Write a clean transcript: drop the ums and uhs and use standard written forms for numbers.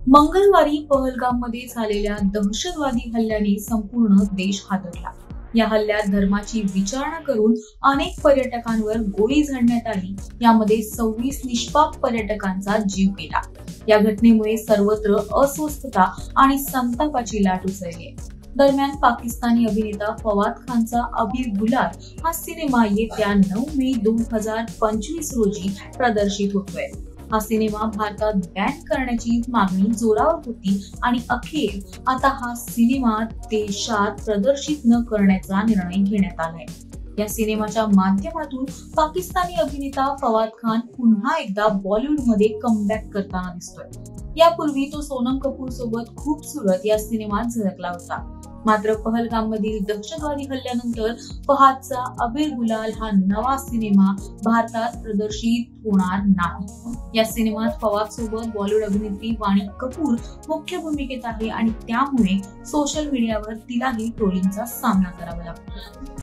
मंगळवारी पहलगाममध्ये झालेल्या दहशतवादी हल्ल्याने संपूर्ण देश हादरला। या हल्ल्यात धर्माची विचारणा करून अनेक पर्यटकांवर गोळी झाडण्यात आली। यामध्ये 26 निष्पाप पर्यटकांचा जीव गेला। या घटनेमुळे सर्वत्र अस्वस्थता आणि संतापाची लाट उसळली। दरम्यान पाकिस्तानी अभिनेता फवाद खानचा अबीर गुलाल हा सिनेमा येत्या 9 मे 2025 रोजी प्रदर्शित होतोय। हा सिनेमा भारतात बॅन करण्याची मागणी जोरावर होती आणि अखेर आता हा सिनेमा देशात प्रदर्शित न करण्याचा निर्णय घेण्यात आलाय। या सिनेमाच्या माध्यमातून पाकिस्तानी अभिनेता फवाद खान पुन्हा एकदा बॉलिवूडमध्ये कमबॅक करताना दिसतोय। यापूर्वी तो सोनम कपूर सोबत खूबसूरत या सिनेमात झळकला होता। मात्र पहलगाममधील दहशतवादी हल्ल्यानंतर फहादचा अबीर गुलाल हा नवा सिनेमा भारतात प्रदर्शित होणार नाही। या सिनेमात फवाद सोबत बॉलिवूड अभिनेत्री वाणी कपूर मुख्य भूमिकेत आहे आणि त्यामुळे सोशल मीडियावर तिलाही ट्रोलिंगचा सामना करावा लागतो।